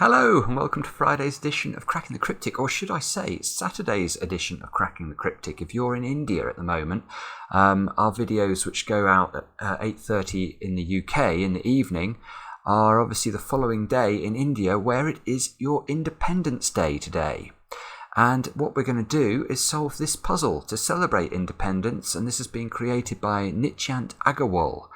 Hello and welcome to Friday's edition of Cracking the Cryptic, or should I say Saturday's edition of Cracking the Cryptic. If you're in India at the moment, our videos which go out at 8:30 in the UK in the evening are obviously the following day in India, where it is your Independence Day today. And what we're going to do is solve this puzzle to celebrate independence, and this has been created by Nityant Agarwal.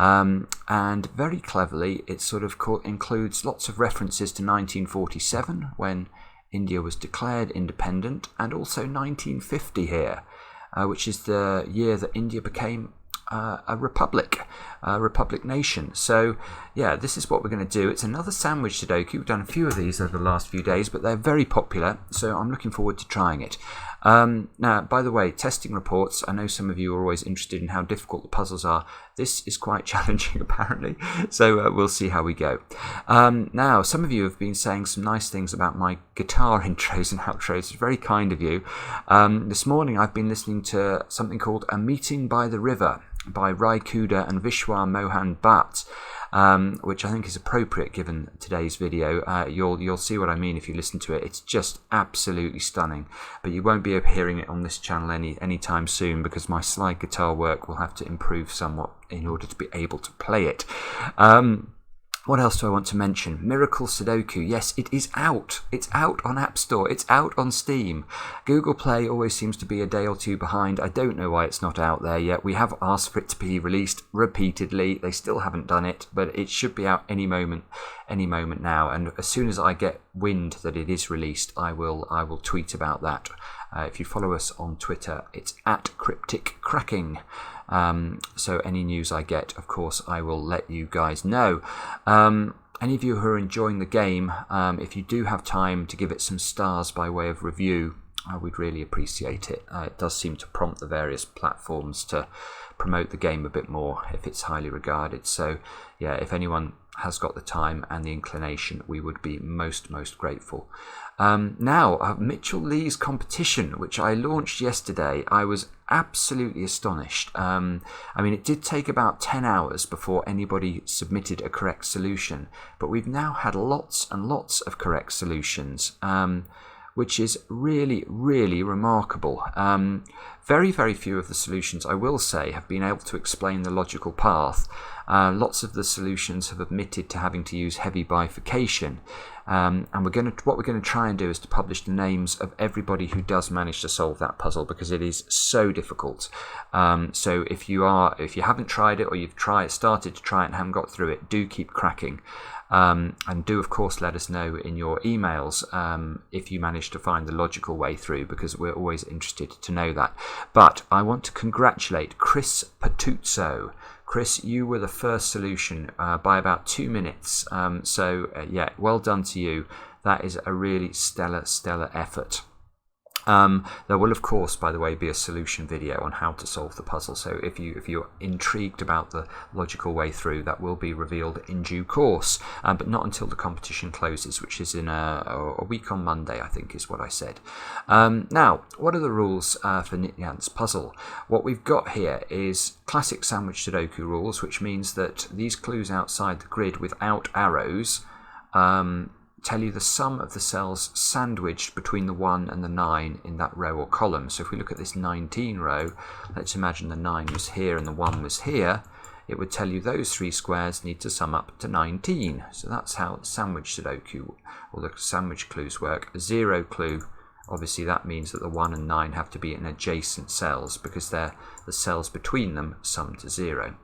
And very cleverly, it sort of includes lots of references to 1947, when India was declared independent, and also 1950 here, which is the year that India became a republic nation. So yeah, this is what we're going to do. It's another sandwich Sudoku. We've done a few of these over the last few days, but they're very popular, so I'm looking forward to trying it. Now, by the way, testing reports, I know some of you are always interested in how difficult the puzzles are. This is quite challenging apparently, so we'll see how we go. Now, some of you have been saying some nice things about my guitar intros and outros. It's very kind of you. This morning I've been listening to something called A Meeting by the River by Rai Kuda and Vishwa Mohan Bhatt, which I think is appropriate given today's video. You'll see what I mean if you listen to it. It's just absolutely stunning, but you won't be hearing it on this channel anytime soon, because my slide guitar work will have to improve somewhat in order to be able to play it. What else do I want to mention? Miracle Sudoku. Yes, it is out. It's out on App Store. It's out on Steam. Google Play always seems to be a day or two behind. I don't know why it's not out there yet. We have asked for it to be released repeatedly. They still haven't done it, but it should be out any moment now. And as soon as I get wind that it is released, I will tweet about that. If you follow us on Twitter, it's @CrypticCracking. So any news I get, of course, I will let you guys know. Any of you who are enjoying the game, if you do have time to give it some stars by way of review, I would really appreciate it. It does seem to prompt the various platforms to promote the game a bit more if it's highly regarded. So yeah, if anyone has got the time and the inclination, we would be most grateful. Now, Mitchell Lee's competition, which I launched yesterday, I was absolutely astonished. I mean, it did take about 10 hours before anybody submitted a correct solution, but we've now had lots and lots of correct solutions, which is really remarkable. Very few of the solutions, I will say, have been able to explain the logical path. Lots of the solutions have admitted to having to use heavy bifurcation. And what we're going to try and do is to publish the names of everybody who does manage to solve that puzzle, because it is so difficult. So if you haven't tried it, or you've started to try it and haven't got through it, do keep cracking. And do, of course, let us know in your emails if you manage to find the logical way through, because we're always interested to know that. But I want to congratulate Chris Patuzzo. Chris, you were the first solution by about 2 minutes. Yeah, well done to you. That is a really stellar effort. There will, of course, by the way, be a solution video on how to solve the puzzle. So if you're intrigued about the logical way through, that will be revealed in due course, but not until the competition closes, which is in a week on Monday, I think is what I said. Now, what are the rules for Nityant's puzzle? What we've got here is classic sandwich Sudoku rules, which means that these clues outside the grid without arrows tell you the sum of the cells sandwiched between the 1 and the 9 in that row or column. So if we look at this 19 row, let's imagine the 9 was here and the 1 was here. It would tell you those 3 squares need to sum up to 19. So that's how sandwich Sudoku, or the sandwich clues, work. A 0 clue, obviously that means that the 1 and 9 have to be in adjacent cells, because they're the cells between them sum to 0.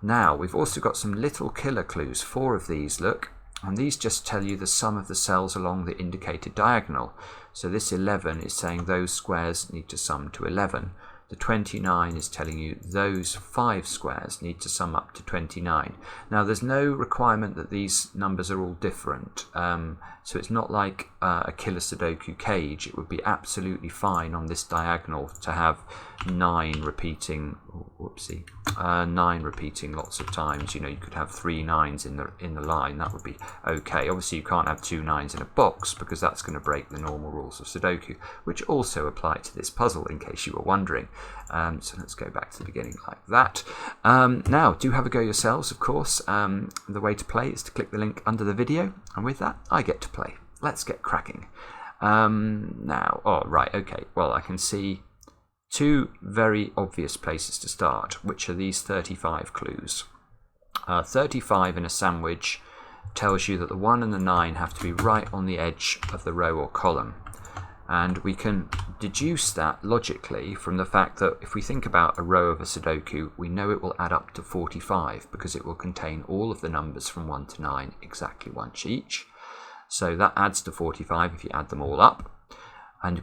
Now, we've also got some little killer clues, 4 of these, look. And these just tell you the sum of the cells along the indicated diagonal. So this 11 is saying those squares need to sum to 11. The 29 is telling you those 5 squares need to sum up to 29. Now, there's no requirement that these numbers are all different. So it's not like a killer Sudoku cage. It would be absolutely fine on this diagonal to have 9 repeating whoopsie, 9 repeating lots of times. You know, you could have 3 9s in the line. That would be okay. Obviously, you can't have 2 9s in a box because that's going to break the normal rules of Sudoku, which also apply to this puzzle, in case you were wondering. So let's go back to the beginning like that. Now, do have a go yourselves, of course. The way to play is to click the link under the video, and with that, I get to play. Let's get cracking. Now, oh, right, okay. Well, I can see 2 very obvious places to start, which are these 35 clues. 35 in a sandwich tells you that the 1 and the 9 have to be right on the edge of the row or column. And we can deduce that logically from the fact that if we think about a row of a Sudoku, we know it will add up to 45 because it will contain all of the numbers from 1 to 9 exactly once each. So that adds to 45 if you add them all up.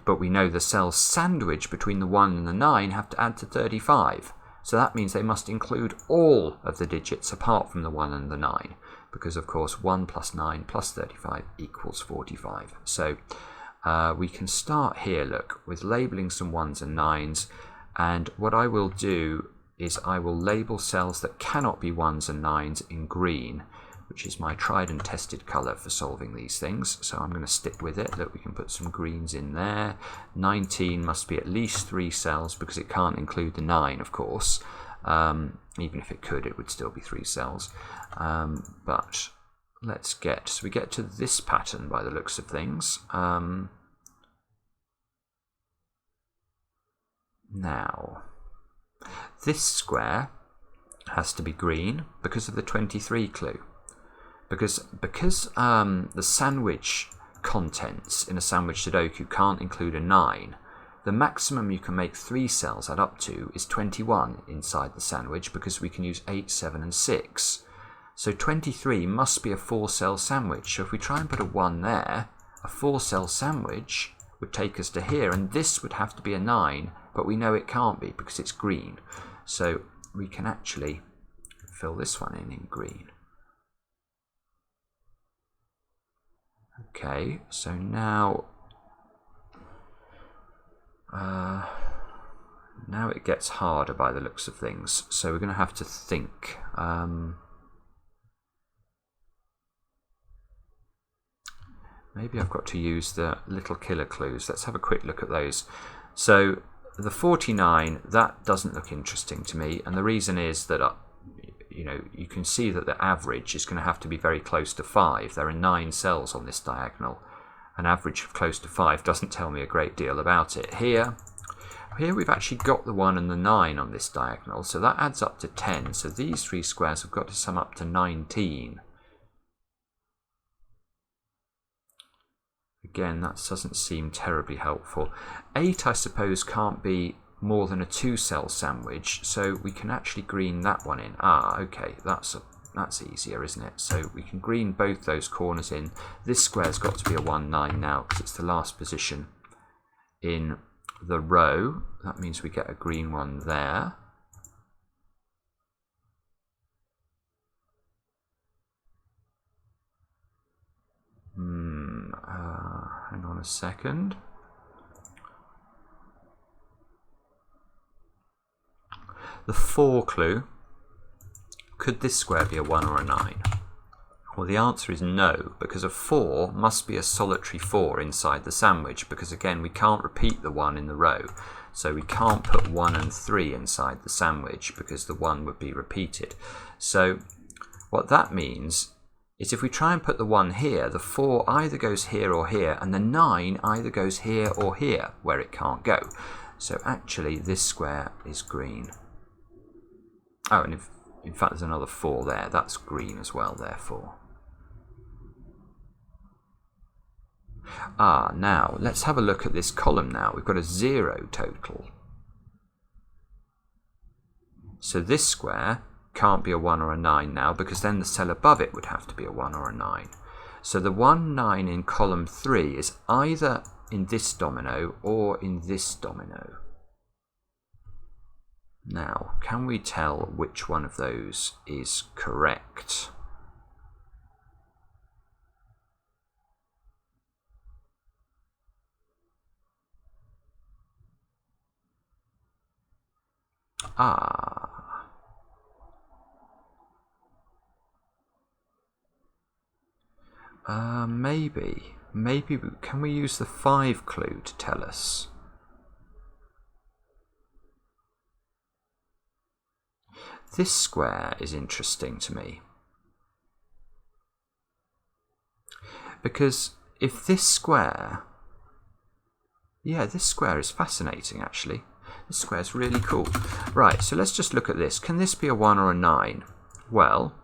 But we know the cells sandwiched between the 1 and the 9 have to add to 35. So that means they must include all of the digits apart from the 1 and the 9. Because of course 1 plus 9 plus 35 equals 45. So we can start here, look, with labelling some 1s and 9s. And what I will do is I will label cells that cannot be 1s and 9s in green, which is my tried and tested colour for solving these things. So I'm going to stick with it. Look, we can put some greens in there. 19 must be at least 3 cells because it can't include the 9, of course. Even if it could, it would still be 3 cells. But let's get, so we get to this pattern by the looks of things. Now, this square has to be green because of the 23 clue. Because the sandwich contents in a sandwich Sudoku can't include a 9, the maximum you can make 3 cells add up to is 21 inside the sandwich because we can use 8, 7 and 6. So 23 must be a 4-cell sandwich. So if we try and put a 1 there, a 4-cell sandwich would take us to here, and this would have to be a 9, but we know it can't be because it's green. So we can actually fill this one in green. Okay, so now it gets harder by the looks of things. So we're going to have to think. Maybe I've got to use the little killer clues. Let's have a quick look at those. So the 49, that doesn't look interesting to me, and the reason is that you can see that the average is going to have to be very close to 5. There are 9 cells on this diagonal. An average of close to 5 doesn't tell me a great deal about it. Here we've actually got the 1 and the 9 on this diagonal, so that adds up to 10. So these 3 squares have got to sum up to 19. Again, that doesn't seem terribly helpful. 8, I suppose, can't be more than a 2-cell sandwich, so we can actually green that one in. Ah, okay, that's easier, isn't it? So we can green both those corners in. This square's got to be a 1, 9 now because it's the last position in the row. That means we get a green one there. Hang on a second. The 4 clue, could this square be a 1 or a 9? Well, the answer is no, because a 4 must be a solitary 4 inside the sandwich, because again, we can't repeat the 1 in the row. So we can't put 1 and 3 inside the sandwich, because the 1 would be repeated. So what that means is if we try and put the 1 here, the 4 either goes here or here, and the 9 either goes here or here, where it can't go. So actually, this square is green. Oh, and in fact, there's another 4 there. That's green as well, therefore. Now, let's have a look at this column now. We've got a 0 total. So this square can't be a 1 or a 9 now, because then the cell above it would have to be a 1 or a 9. So the 1, 9 in column 3 is either in this domino or in this domino. Now, can we tell which one of those is correct? Maybe. Maybe, can we use the 5 clue to tell us? This square is interesting to me. Because if this square... Yeah, this square is fascinating, actually. This square is really cool. Right, so let's just look at this. Can this be a 1 or a 9? Well,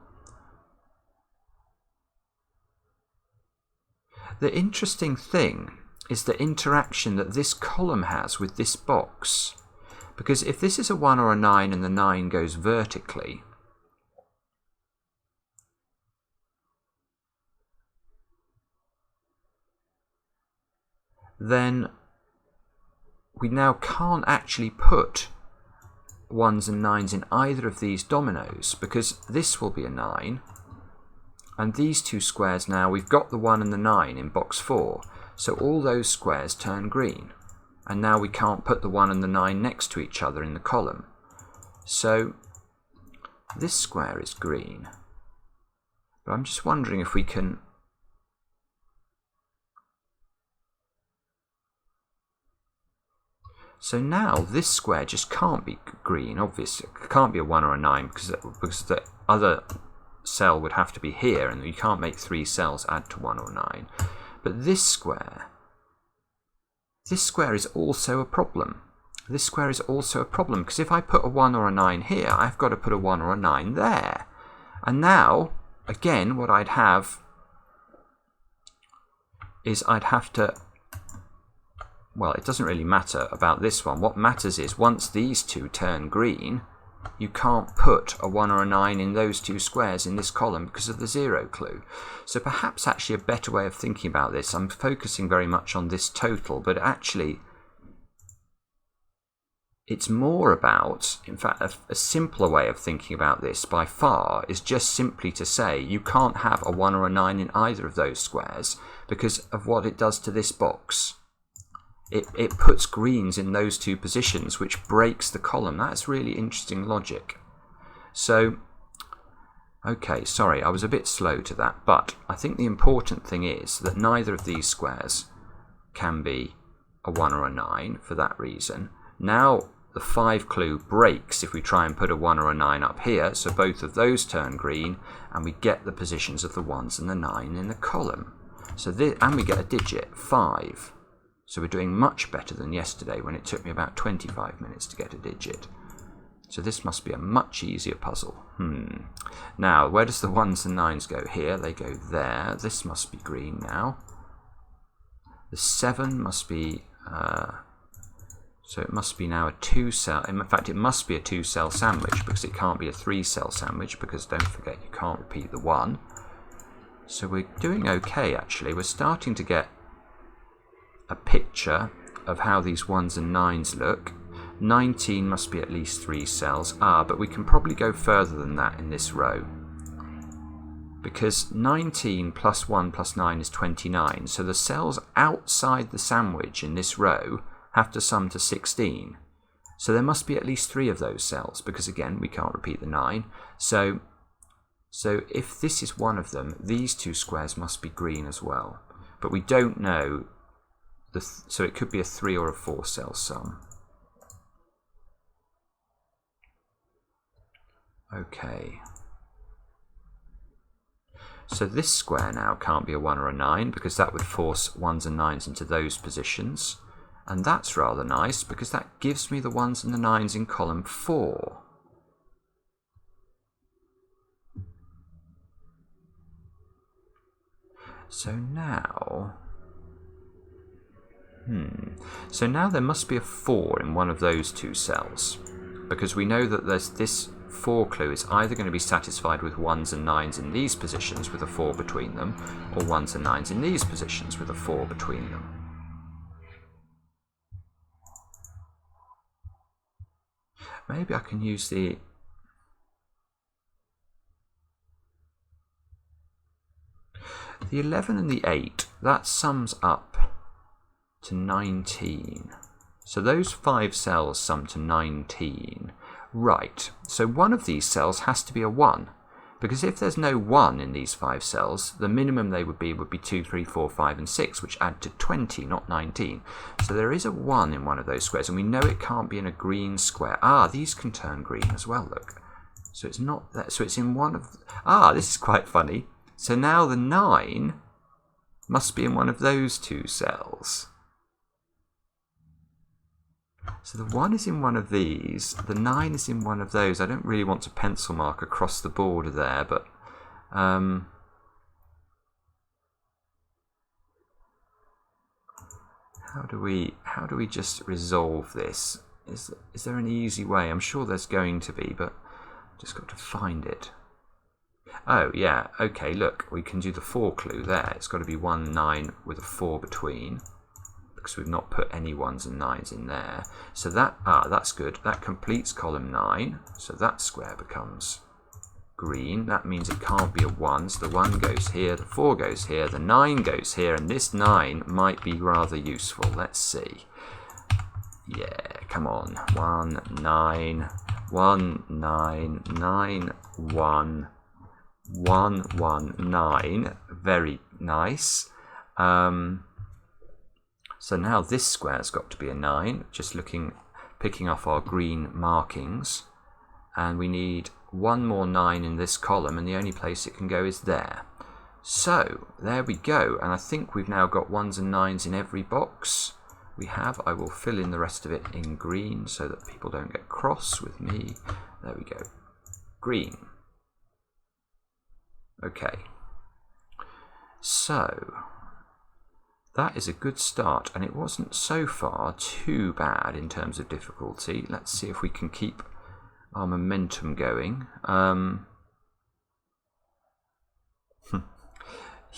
the interesting thing is the interaction that this column has with this box. Because if this is a 1 or a 9 and the 9 goes vertically, then we now can't actually put 1s and 9s in either of these dominoes, because this will be a 9, and these two squares now, we've got the 1 and the 9 in box 4, so all those squares turn green, and now we can't put the 1 and the 9 next to each other in the column. So this square is green, but I'm just wondering if we can... So now this square just can't be green, obviously. It can't be a 1 or a 9 because the other cell would have to be here, and you can't make 3 cells add to 1 or 9. But this square is also a problem. This square is also a problem because if I put a 1 or a 9 here, I've got to put a 1 or a 9 there. And now, again, what I'd have is I'd have to... Well, it doesn't really matter about this one. What matters is once these two turn green, you can't put a 1 or a 9 in those two squares in this column because of the 0 clue. So perhaps actually a better way of thinking about this, I'm focusing very much on this total, but actually it's more about, in fact, a simpler way of thinking about this by far is just simply to say you can't have a 1 or a 9 in either of those squares because of what it does to this box. It puts greens in those two positions, which breaks the column. That's really interesting logic. So, okay, sorry, I was a bit slow to that, but I think the important thing is that neither of these squares can be a 1 or a 9 for that reason. Now the 5 clue breaks if we try and put a 1 or a 9 up here, so both of those turn green, and we get the positions of the 1s and the 9 in the column. So and we get a digit, 5. So we're doing much better than yesterday when it took me about 25 minutes to get a digit. So this must be a much easier puzzle. Now, where does the 1s and 9s go? Here, they go there. This must be green now. The 7 must be... so it must be now a 2-cell... In fact, it must be a 2-cell sandwich because it can't be a 3-cell sandwich because, don't forget, you can't repeat the 1. So we're doing okay, actually. We're starting to get a picture of how these 1s and 9s look. 19 must be at least 3 cells. But we can probably go further than that in this row. Because 19 plus 1 plus 9 is 29. So the cells outside the sandwich in this row have to sum to 16. So there must be at least 3 of those cells. Because again, we can't repeat the 9. So if this is one of them, these two squares must be green as well. But we don't know... so it could be a 3 or a 4 cell sum. Okay. So this square now can't be a 1 or a 9 because that would force 1s and 9s into those positions. And that's rather nice because that gives me the 1s and the 9s in column 4. So now... So now there must be a 4 in one of those two cells, because we know that there's this 4 clue is either going to be satisfied with 1s and 9s in these positions with a 4 between them, or 1s and 9s in these positions with a 4 between them. Maybe I can use the... The 11 and the 8, that sums up to 19. So those 5 cells sum to 19. Right, so one of these cells has to be a 1, Because if there's no 1 in these 5 cells, the minimum they would be 2, 3, 4, 5 and 6, which add to 20, not 19. So there is a 1 in one of those squares, and we know it can't be in a green square. These can turn green as well, look. So it's not that, so it's in one of... this is quite funny. So now the 9 must be in one of those 2 cells. So the 1 is in one of these, the 9 is in one of those. I don't really want to pencil mark across the border there, but how do we just resolve this? Is there an easy way? I'm sure there's going to be, but I've just got to find it. Oh yeah, okay, look, we can do the 4 clue there. It's got to be 1, 9 with a 4 between, because we've not put any 1s and 9s in there. So that, that's good. That completes column 9. So that square becomes green. That means it can't be a 1. So the 1 goes here, the 4 goes here, the 9 goes here, and this 9 might be rather useful. Let's see. Yeah, come on. 1, 9, 1, 9, 9, 1, 1, 1, 9. Very nice. So now this square's got to be a 9, just picking off our green markings. And we need 1 more 9 in this column, and the only place it can go is there. So, there we go. And I think we've now got 1s and 9s in every box we have. I will fill in the rest of it in green so that people don't get cross with me. There we go. Green. Okay. So... that is a good start, and it wasn't so far too bad in terms of difficulty. Let's see if we can keep our momentum going.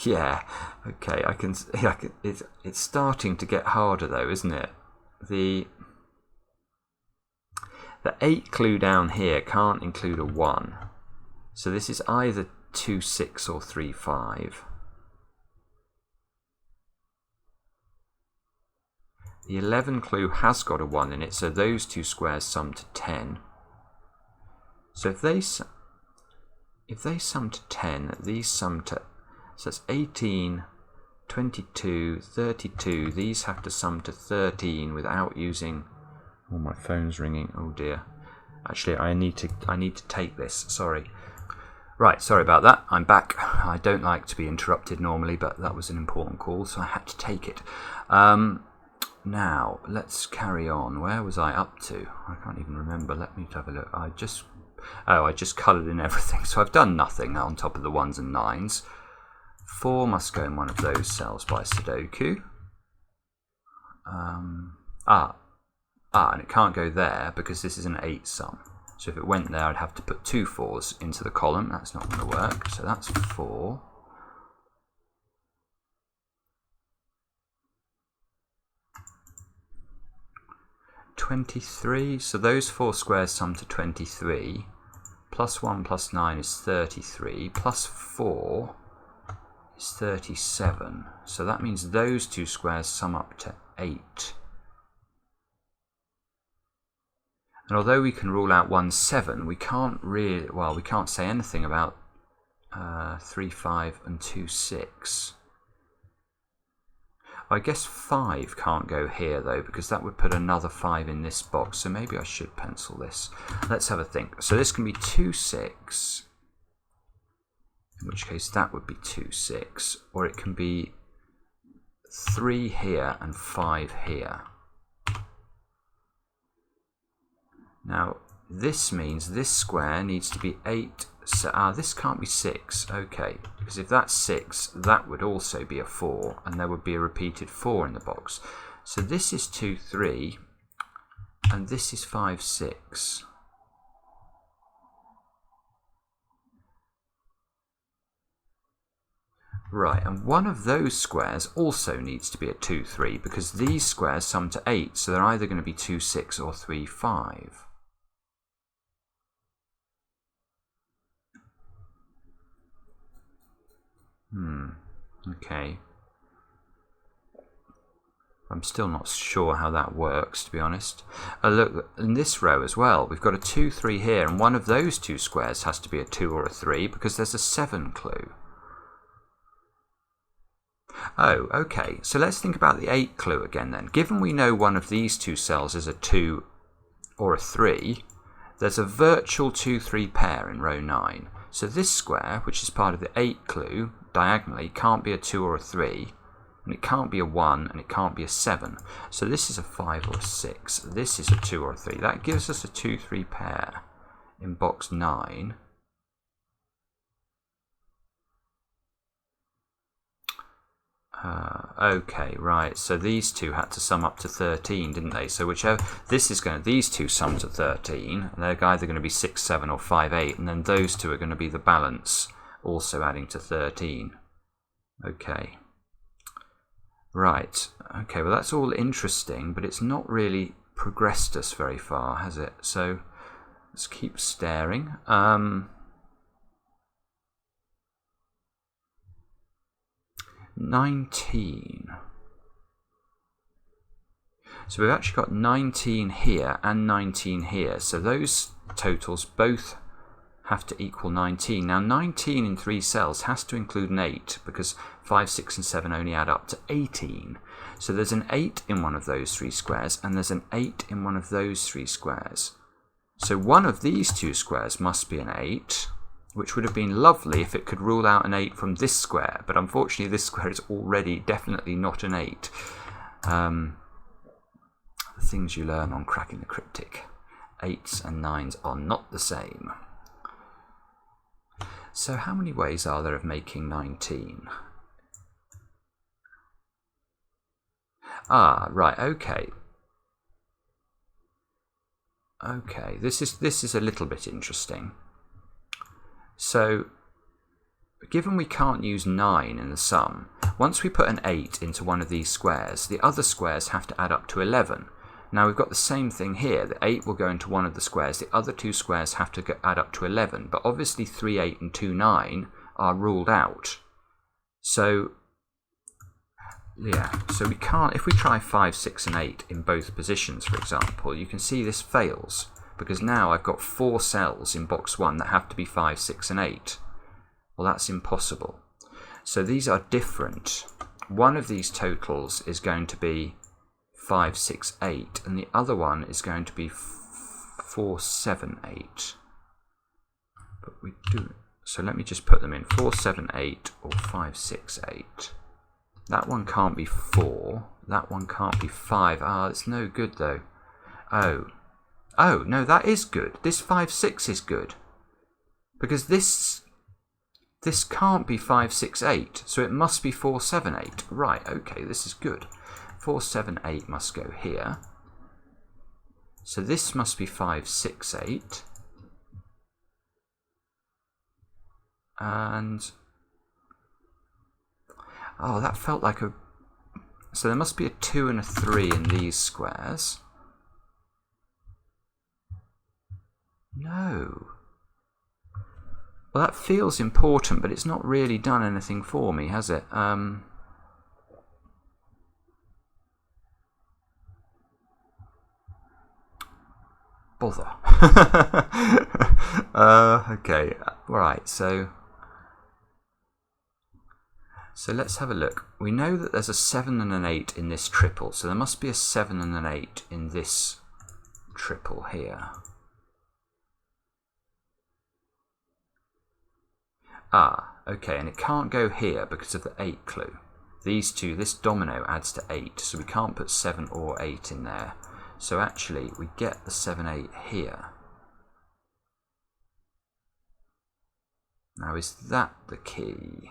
Yeah, okay, I can. It's starting to get harder though, isn't it? The 8 clue down here can't include a 1, so this is either 2, 6 or 3, 5. The 11 clue has got a 1 in it, so those 2 squares sum to 10. So if they sum to 10, these sum to... so it's 18, 22, 32. These have to sum to 13 without using... oh, my phone's ringing. Oh dear. Actually, I need to take this. Sorry. Right, sorry about that. I'm back. I don't like to be interrupted normally, but that was an important call, so I had to take it. Now, let's carry on. Where was I up to? I can't even remember. Let me have a look. I just coloured in everything. So I've done nothing on top of the 1s and 9s. 4 must go in one of those cells by Sudoku. And it can't go there because this is an 8 sum. So if it went there, I'd have to put 2 4s into the column. That's not going to work. So that's 4. 23, so those 4 squares sum to 23, plus 1 plus 9 is 33, plus 4 is 37, so that means those 2 squares sum up to 8. And although we can rule out 1, 7, we can't really, well, we can't say anything about 3, 5 and 2, 6. I guess 5 can't go here though, because that would put another 5 in this box, so maybe I should pencil this. Let's have a think. So this can be 2, 6, in which case that would be 2, 6, or it can be 3 here and 5 here. Now this means this square needs to be 8, so this can't be 6, okay, because if that's 6, that would also be a 4, and there would be a repeated 4 in the box. So this is 2, 3, and this is 5, 6. Right, and one of those squares also needs to be a 2, 3, because these squares sum to 8, so they're either going to be 2, 6 or 3, 5. Okay. I'm still not sure how that works, to be honest. Look, in this row as well, we've got a 2, 3 here, and one of those two squares has to be a 2 or a 3 because there's a 7 clue. Oh, okay, so let's think about the 8 clue again then. Given we know one of these two cells is a 2 or a 3, there's a virtual 2, 3 pair in row 9. So this square, which is part of the 8 clue, diagonally, can't be a 2 or a 3, and it can't be a 1, and it can't be a 7. So this is a 5 or a 6. This is a 2 or a 3. That gives us a 2, 3 pair in box 9. Okay, right. So these two had to sum up to 13, didn't they? So whichever these two sum to 13, and they're either going to be 6, 7, or 5, 8, and then those two are going to be the balance, also adding to 13. Okay. Right. Okay. Well, that's all interesting, but it's not really progressed us very far, has it? So let's keep staring. 19. So we've actually got 19 here and 19 here. So those totals both have to equal 19. Now 19 in 3 cells has to include an 8 because 5, 6 and 7 only add up to 18. So there's an 8 in one of those 3 squares and there's an 8 in one of those 3 squares. So one of these 2 squares must be an 8, which would have been lovely if it could rule out an 8 from this square, but unfortunately this square is already definitely not an 8. The things you learn on cracking the cryptic. 8s and 9s are not the same. So how many ways are there of making 19? Ah, right, okay. Okay, this is a little bit interesting. So, given we can't use 9 in the sum, once we put an 8 into one of these squares, the other squares have to add up to 11. Now we've got the same thing here. The 8 will go into one of the squares, the other 2 squares have to add up to 11, but obviously 3, 8 and 2, 9 are ruled out. So, yeah, so we can't, if we try 5, 6 and 8 in both positions, for example, you can see this fails. Because now I've got 4 cells in box 1 that have to be 5, 6 and 8. Well, that's impossible. So these are different. One of these totals is going to be 5, 6, 8, and the other one is going to be 4, 7, 8. But we do. So let me just put them in 4, 7, 8 or 5, 6, 8. That one can't be 4. That one can't be 5. Ah, it's no good though. Oh, no, that is good. This 5, 6 is good. Because this can't be 5, 6, 8. So it must be 4, 7, 8. Right, okay, this is good. 4, 7, 8 must go here. So this must be 5, 6, 8. And... oh, that felt like a... so there must be a 2 and a 3 in these squares. No. Well, that feels important, but it's not really done anything for me, has it? Bother. Okay, right, so let's have a look. We know that there's a 7 and an 8 in this triple, so there must be a 7 and an 8 in this triple here. Ah, okay, and it can't go here because of the 8 clue. These two, this domino adds to 8, so we can't put 7 or 8 in there. So actually, we get the 7, 8 here. Now, is that the key?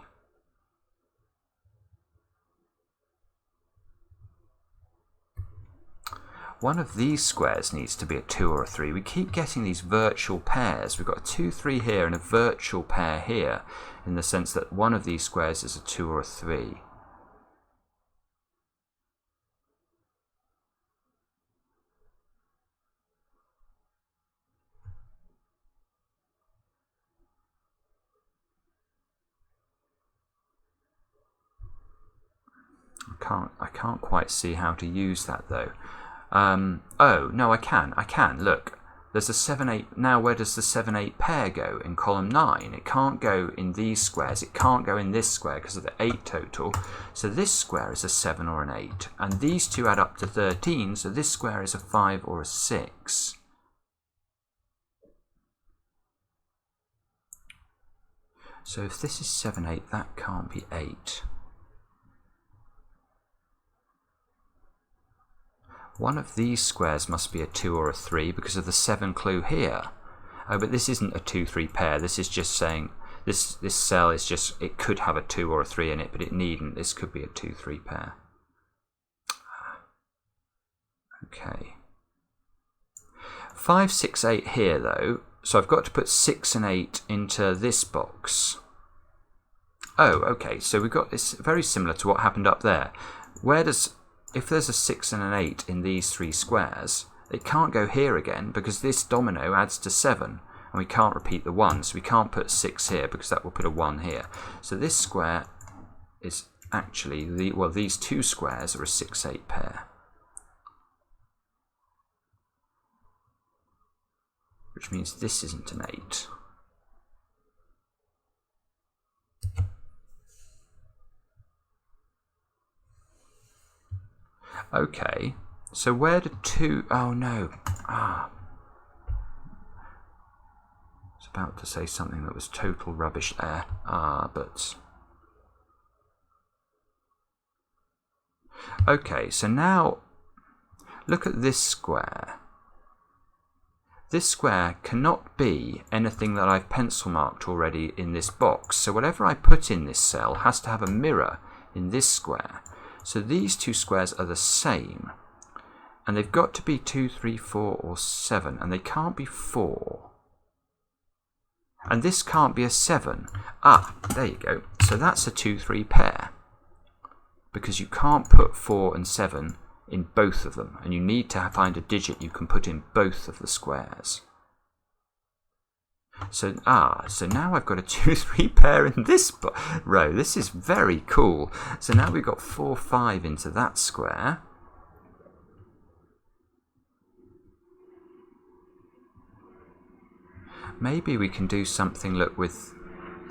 One of these squares needs to be a 2 or a 3. We keep getting these virtual pairs. We've got a 2, 3 here and a virtual pair here, in the sense that one of these squares is a 2 or a 3. I can't quite see how to use that though. Oh no, I can. Look, there's a 7, 8. Now where does the 7, 8 pair go? In column 9. It can't go in these squares. It can't go in this square because of the 8 total. So this square is a 7 or an 8. And these two add up to 13. So this square is a 5 or a 6. So if this is 7, 8, that can't be 8. One of these squares must be a 2 or a 3 because of the 7 clue here. Oh, but this isn't a 2, 3 pair. This is just saying this cell is just, it could have a 2 or a 3 in it, but it needn't. This could be a 2, 3 pair. Okay. 5, 6, 8 here though. So I've got to put 6 and 8 into this box. Oh, okay. So we've got this very similar to what happened up there. If there's a 6 and an 8 in these 3 squares, it can't go here again because this domino adds to 7 and we can't repeat the 1, so we can't put 6 here because that will put a 1 here. So this square is actually, these 2 squares are a 6, 8 pair. Which means this isn't an 8. Okay, so where do 2... Oh no. I was about to say something that was total rubbish there. But... Okay, so now look at this square. This square cannot be anything that I've pencil marked already in this box. So whatever I put in this cell has to have a mirror in this square. So these 2 squares are the same. And they've got to be 2, 3, 4 or 7. And they can't be 4. And this can't be a 7. There you go. So that's a 2, 3 pair. Because you can't put 4 and 7 in both of them. And you need to find a digit you can put in both of the squares. So now I've got a 2, 3 pair in this row. This is very cool. So now we've got 4, 5 into that square. Maybe we can do something, look, with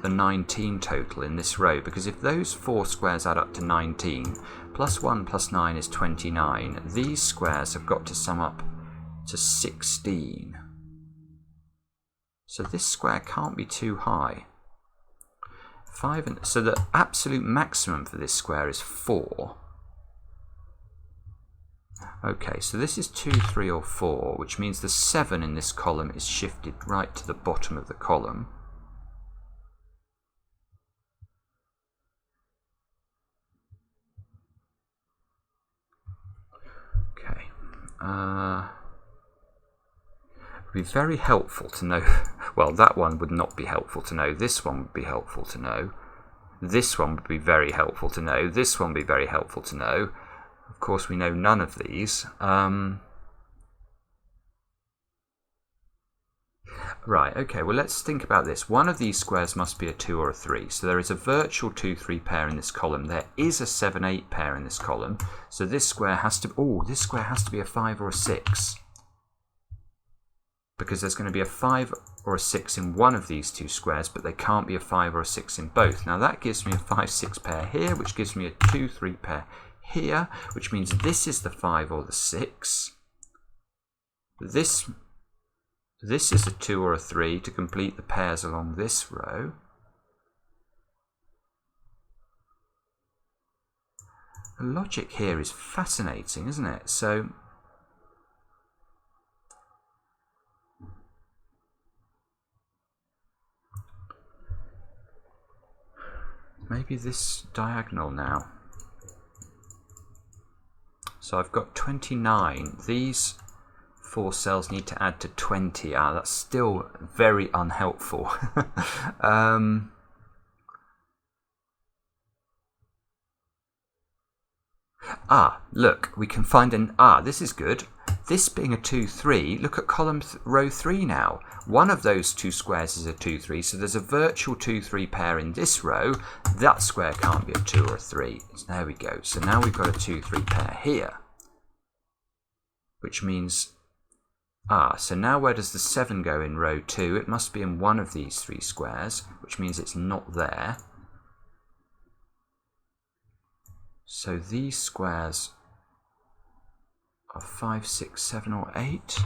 the 19 total in this row, because if those 4 squares add up to 19, plus 1 plus 9 is 29. These squares have got to sum up to 16. So this square can't be too high. So the absolute maximum for this square is 4. Okay, so this is 2, 3 or 4, which means the 7 in this column is shifted right to the bottom of the column. Okay. It would be very helpful to know. Well, that one would not be helpful to know. This one would be helpful to know. This one would be very helpful to know. This one would be very helpful to know. Of course, we know none of these. Right, okay, well, let's think about this. One of these squares must be a 2 or a 3. So there is a virtual 2, 3 pair in this column. There is a 7, 8 pair in this column. So this square has to... this square has to be a 5 or a 6. Because there's going to be a 5 or a 6 in one of these 2 squares, but they can't be a 5 or a 6 in both. Now that gives me a 5, 6 pair here, which gives me a 2, 3 pair here, which means this is the 5 or the 6. This is a 2 or a 3 to complete the pairs along this row. The logic here is fascinating, isn't it? So maybe this diagonal now. So I've got 29. These 4 cells need to add to 20. That's still very unhelpful. Look, we can find an... this is good. this being a 2, 3, look at row 3 now. One of those two squares is a 2, 3, so there's a virtual 2, 3 pair in this row. That square can't be a 2 or a 3. There we go. So now we've got a 2, 3 pair here, which means, so now where does the 7 go in row 2? It must be in one of these 3 squares, which means it's not there. So these squares are 5, 6, 7 or 8.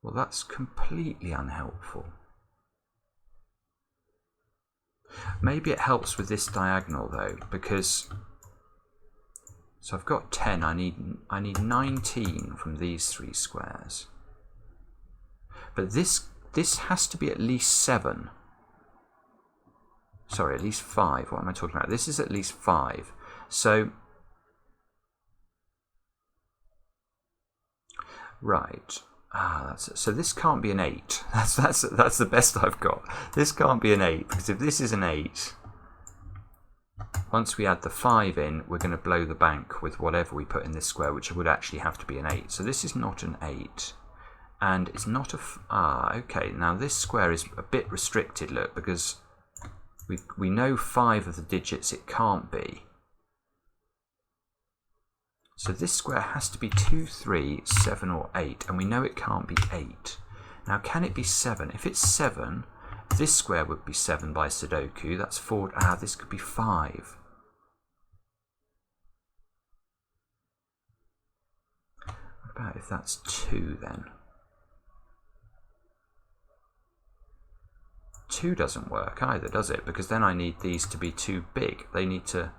Well, that's completely unhelpful. Maybe it helps with this diagonal though, because so I've got 10, I need 19 from these 3 squares. But this has to be at least 7. Sorry, at least 5. What am I talking about? This is at least 5. So, right. So this can't be an 8. That's the best I've got. This can't be an 8, because if this is an 8, once we add the 5 in, we're going to blow the bank with whatever we put in this square, which would actually have to be an 8. So this is not an 8. And it's not a... okay. Now this square is a bit restricted, look, because we know 5 of the digits it can't be. So this square has to be 2, 3, 7 or 8, and we know it can't be 8. Now can it be 7? If it's 7, this square would be 7 by Sudoku. That's 4. This could be 5. What about if that's 2 then? 2 doesn't work either, does it? Because then I need these to be too big. They need to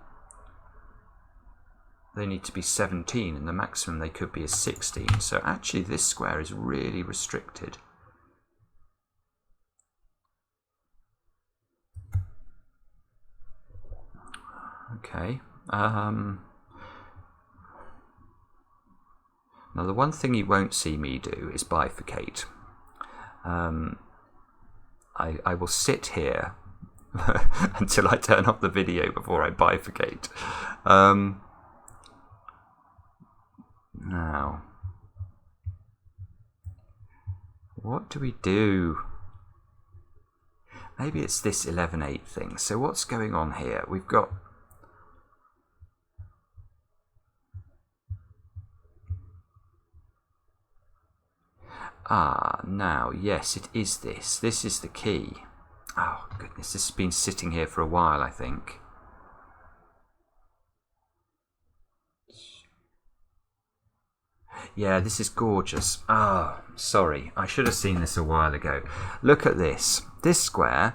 be 17, and the maximum they could be is 16. So actually this square is really restricted. Okay. Now the one thing you won't see me do is bifurcate. I will sit here until I turn off the video before I bifurcate. Now, what do we do? Maybe it's this 11/8 thing. So what's going on here? We've got... now, yes, it is this. This is the key. Oh, goodness, this has been sitting here for a while, I think. Yeah, this is gorgeous. Sorry, I should have seen this a while ago. Look at this. This square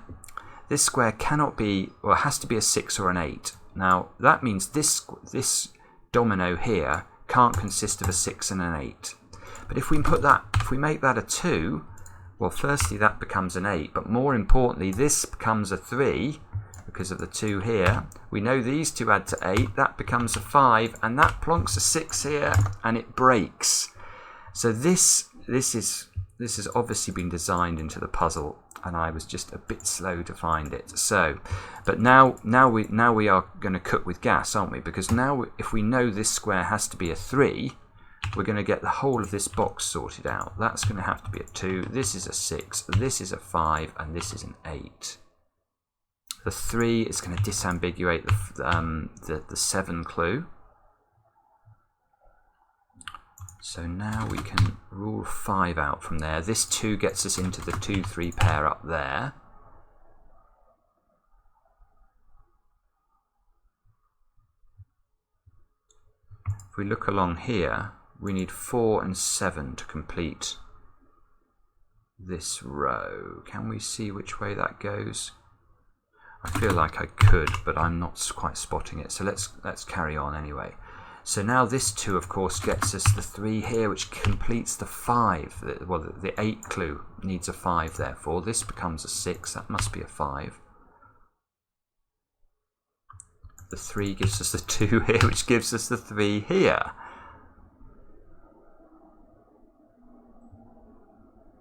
cannot be, well, it has to be a 6 or an 8. Now, that means this domino here can't consist of a 6 and an 8. But if we make that a 2, well, firstly that becomes an 8, but more importantly, this becomes a 3 because of the 2 here. We know these two add to 8, that becomes a 5, and that plonks a 6 here, and it breaks. So this has obviously been designed into the puzzle, and I was just a bit slow to find it. So, but now we are going to cook with gas, aren't we? Because now if we know this square has to be a 3, we're going to get the whole of this box sorted out. That's going to have to be a 2, this is a 6, this is a 5, and this is an 8. The 3 is going to disambiguate the 7 clue. So now we can rule 5 out from there. This 2 gets us into the 2, 3 pair up there. If we look along here, we need 4 and 7 to complete this row. Can we see which way that goes? I feel like I could, but I'm not quite spotting it. So let's carry on anyway. So now this 2, of course, gets us the 3 here, which completes the 5. Well, the 8 clue needs a 5, therefore. This becomes a 6. That must be a 5. The 3 gives us the 2 here, which gives us the 3 here.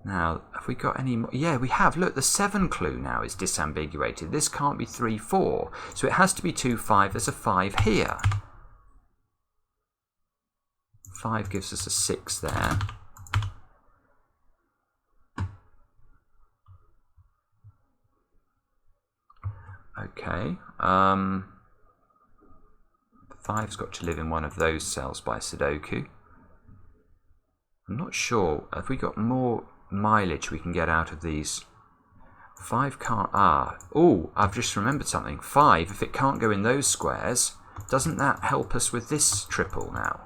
Now, have we got any more? Yeah, we have. Look, the 7 clue now is disambiguated. This can't be 3, 4. So it has to be 2, 5. There's a 5 here. 5 gives us a 6 there. Okay. 5's got to live in one of those cells by Sudoku. I'm not sure. Have we got more mileage we can get out of these? 5 can't... Oh, I've just remembered something. 5, if it can't go in those squares, doesn't that help us with this triple now?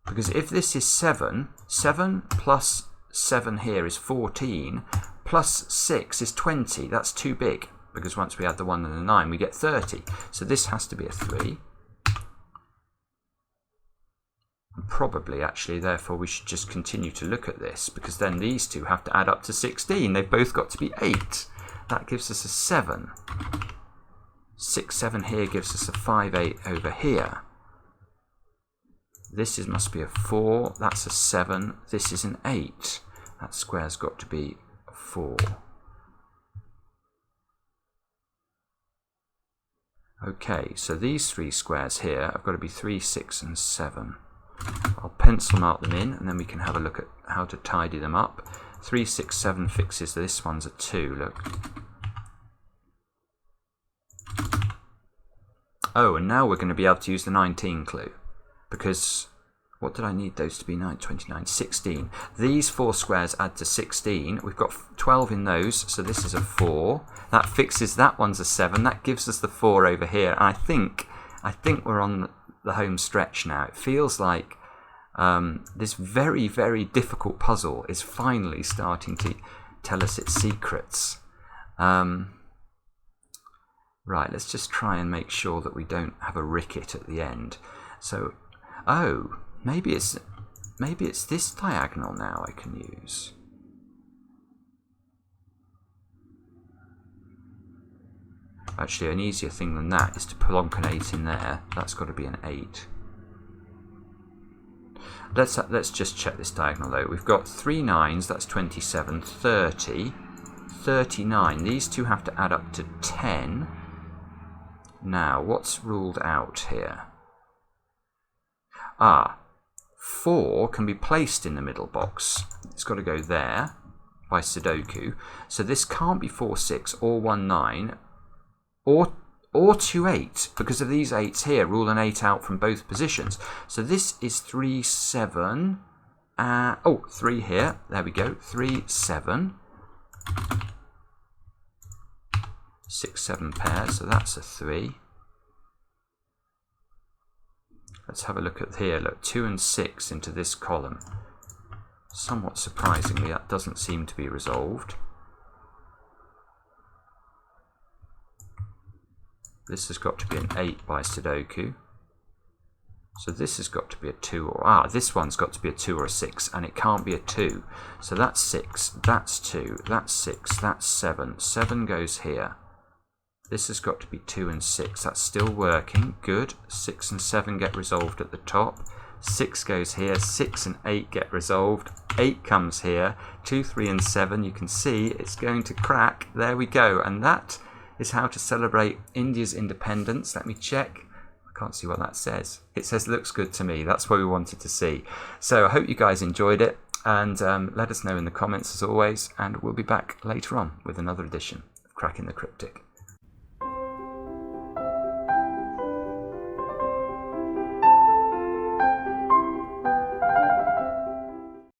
Because if this is 7, 7 plus 7 here is 14, plus 6 is 20. That's too big, because once we add the 1 and the 9, we get 30. So this has to be a 3. And probably, actually, therefore, we should just continue to look at this, because then these two have to add up to 16. They've both got to be 8. That gives us a 7. 6, 7 here gives us a 5, 8 over here. This must be a 4. That's a 7. This is an 8. That square's got to be 4. Okay, so these 3 squares here have got to be 3, 6 and 7. I'll pencil mark them in, and then we can have a look at how to tidy them up. 3, 6, 7 fixes this one's a 2, look. Oh, and now we're going to be able to use the 19 clue. Because, what did I need those to be? 9, 29, 16. These 4 squares add to 16. We've got 12 in those, so this is a 4. That fixes that one's a 7. That gives us the 4 over here. And I think we're on the home stretch now. It feels like this very, very difficult puzzle is finally starting to tell us its secrets. Right, let's just try and make sure that we don't have a ricket at the end. So, oh, maybe it's this diagonal now I can use. Actually, an easier thing than that is to plonk an 8 in there. That's got to be an 8. Let's just check this diagonal though. We've got 3 9s, that's 27, 30, 39. These two have to add up to 10. Now, what's ruled out here? 4 can be placed in the middle box. It's got to go there by Sudoku. So this can't be 4 6 or 1 9 or 2 8 because of these 8s here. Rule an 8 out from both positions. So this is 3 7. 3 here. There we go. 3 7. 6 7 pairs. So that's a 3. Let's have a look at here. Look, 2 and 6 into this column. Somewhat surprisingly, that doesn't seem to be resolved. This has got to be an 8 by Sudoku. So this has got to be a 2 or... this one's got to be a 2 or a 6, and it can't be a 2. So that's 6, that's 2, that's 6, that's 7. 7 goes here. This has got to be 2 and 6. That's still working. Good. 6 and 7 get resolved at the top. 6 goes here. 6 and 8 get resolved. 8 comes here. 2, 3 and 7. You can see it's going to crack. There we go. And that is how to celebrate India's independence. Let me check. I can't see what that says. It says looks good to me. That's what we wanted to see. So I hope you guys enjoyed it. And let us know in the comments as always. And we'll be back later on with another edition of Cracking the Cryptic.